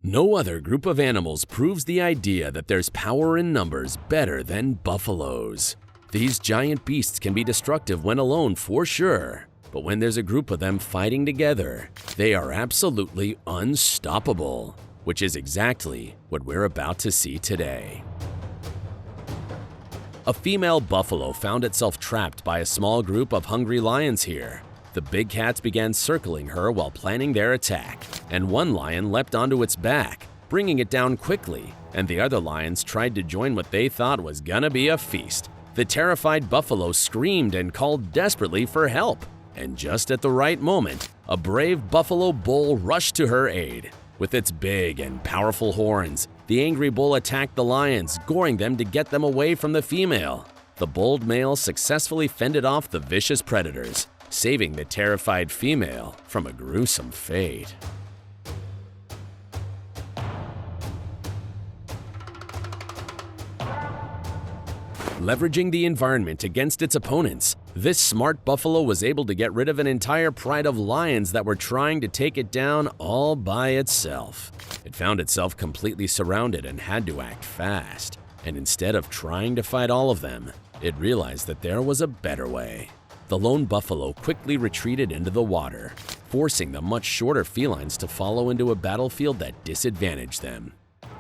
No other group of animals proves the idea that there's power in numbers better than buffaloes. These giant beasts can be destructive when alone for sure, but when there's a group of them fighting together, they are absolutely unstoppable, which is exactly what we're about to see today. A female buffalo found itself trapped by a small group of hungry lions here. The big cats began circling her while planning their attack, and one lion leapt onto its back, bringing it down quickly, and the other lions tried to join what they thought was gonna be a feast. The terrified buffalo screamed and called desperately for help, and just at the right moment, a brave buffalo bull rushed to her aid. With its big and powerful horns, the angry bull attacked the lions, goring them to get them away from the female. The bold male successfully fended off the vicious predators, saving the terrified female from a gruesome fate. Leveraging the environment against its opponents, this smart buffalo was able to get rid of an entire pride of lions that were trying to take it down all by itself. It found itself completely surrounded and had to act fast. And instead of trying to fight all of them, it realized that there was a better way. The lone buffalo quickly retreated into the water, forcing the much shorter felines to follow into a battlefield that disadvantaged them.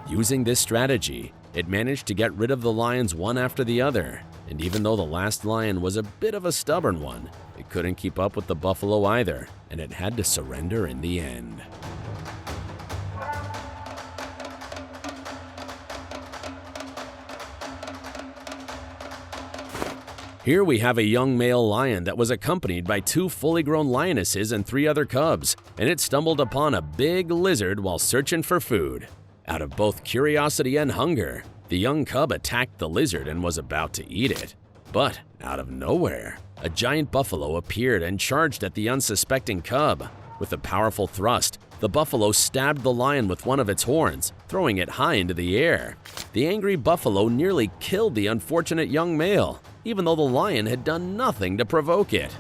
Using this strategy, it managed to get rid of the lions one after the other, and even though the last lion was a bit of a stubborn one, it couldn't keep up with the buffalo either, and it had to surrender in the end. Here we have a young male lion that was accompanied by 2 fully grown lionesses and 3 other cubs, and it stumbled upon a big lizard while searching for food. Out of both curiosity and hunger, the young cub attacked the lizard and was about to eat it. But out of nowhere, a giant buffalo appeared and charged at the unsuspecting cub. With a powerful thrust, the buffalo stabbed the lion with one of its horns, throwing it high into the air. The angry buffalo nearly killed the unfortunate young male, even though the lion had done nothing to provoke it.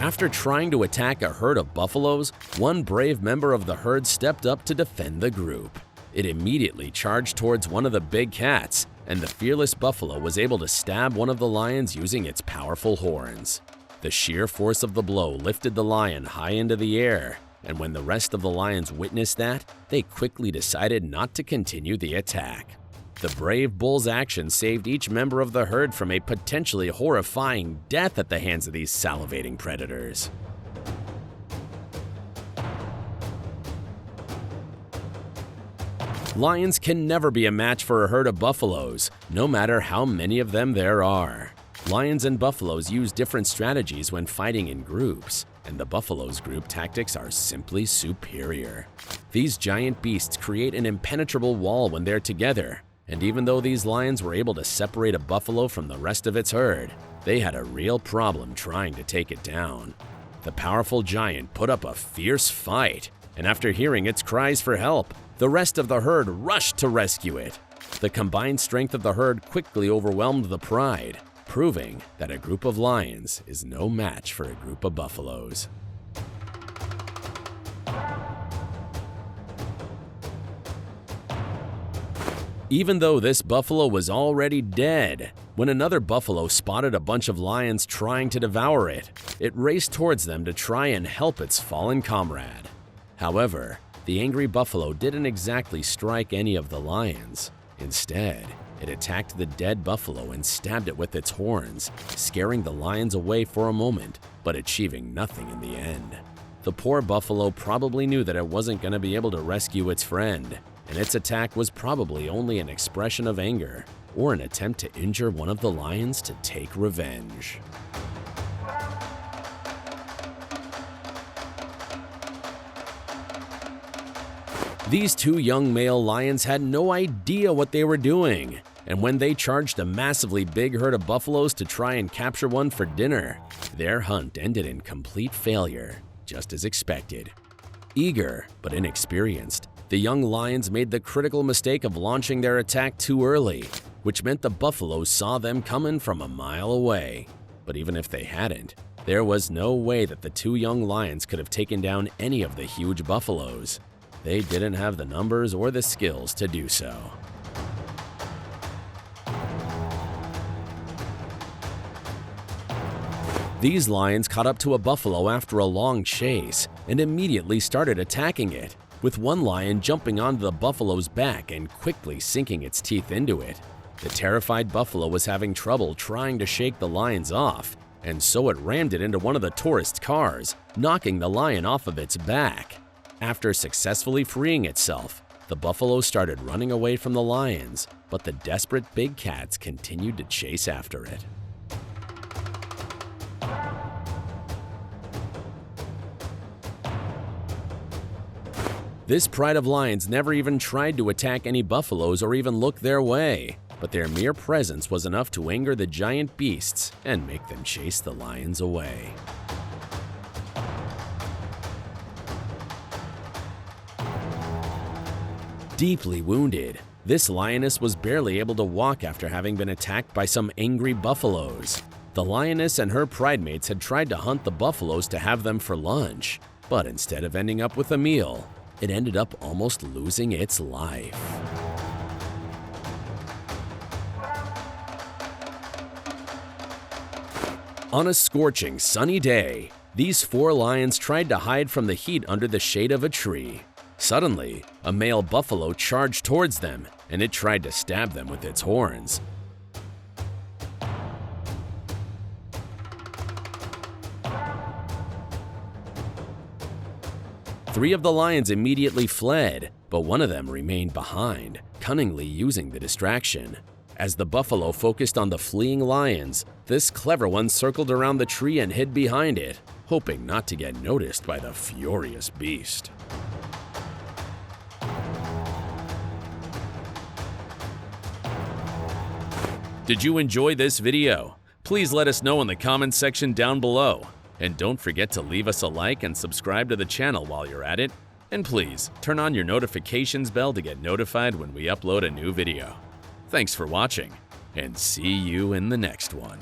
After trying to attack a herd of buffaloes, one brave member of the herd stepped up to defend the group. It immediately charged towards one of the big cats, and the fearless buffalo was able to stab one of the lions using its powerful horns. The sheer force of the blow lifted the lion high into the air, and when the rest of the lions witnessed that, they quickly decided not to continue the attack. The brave bull's action saved each member of the herd from a potentially horrifying death at the hands of these salivating predators. Lions can never be a match for a herd of buffaloes, no matter how many of them there are. Lions and buffaloes use different strategies when fighting in groups, and the buffalo's group tactics are simply superior. These giant beasts create an impenetrable wall when they're together, and even though these lions were able to separate a buffalo from the rest of its herd, they had a real problem trying to take it down. The powerful giant put up a fierce fight, and after hearing its cries for help, the rest of the herd rushed to rescue it. The combined strength of the herd quickly overwhelmed the pride, proving that a group of lions is no match for a group of buffaloes. Even though this buffalo was already dead, when another buffalo spotted a bunch of lions trying to devour it, it raced towards them to try and help its fallen comrade. However, the angry buffalo didn't exactly strike any of the lions. Instead, it attacked the dead buffalo and stabbed it with its horns, scaring the lions away for a moment, but achieving nothing in the end. The poor buffalo probably knew that it wasn't going to be able to rescue its friend, and its attack was probably only an expression of anger or an attempt to injure one of the lions to take revenge. These 2 young male lions had no idea what they were doing, and when they charged a massively big herd of buffaloes to try and capture one for dinner, their hunt ended in complete failure, just as expected. Eager but inexperienced, the young lions made the critical mistake of launching their attack too early, which meant the buffaloes saw them coming from a mile away. But even if they hadn't, There was no way that the two young lions could have taken down any of the huge buffaloes. They didn't have the numbers or the skills to do so. These lions caught up to a buffalo after a long chase and immediately started attacking it, with one lion jumping onto the buffalo's back and quickly sinking its teeth into it. The terrified buffalo was having trouble trying to shake the lions off, and so it rammed it into one of the tourist cars, knocking the lion off of its back. After successfully freeing itself, the buffalo started running away from the lions, but the desperate big cats continued to chase after it. This pride of lions never even tried to attack any buffaloes or even look their way, but their mere presence was enough to anger the giant beasts and make them chase the lions away. Deeply wounded, this lioness was barely able to walk after having been attacked by some angry buffaloes. The lioness and her pridemates had tried to hunt the buffaloes to have them for lunch, but instead of ending up with a meal, it ended up almost losing its life. On a scorching, sunny day, these four lions tried to hide from the heat under the shade of a tree. Suddenly, a male buffalo charged towards them, and it tried to stab them with its horns. Three of the lions immediately fled, but one of them remained behind, cunningly using the distraction. As the buffalo focused on the fleeing lions, this clever one circled around the tree and hid behind it, hoping not to get noticed by the furious beast. Did you enjoy this video? Please let us know in the comments section down below. And don't forget to leave us a like and subscribe to the channel while you're at it. And please, turn on your notifications bell to get notified when we upload a new video. Thanks for watching, and see you in the next one.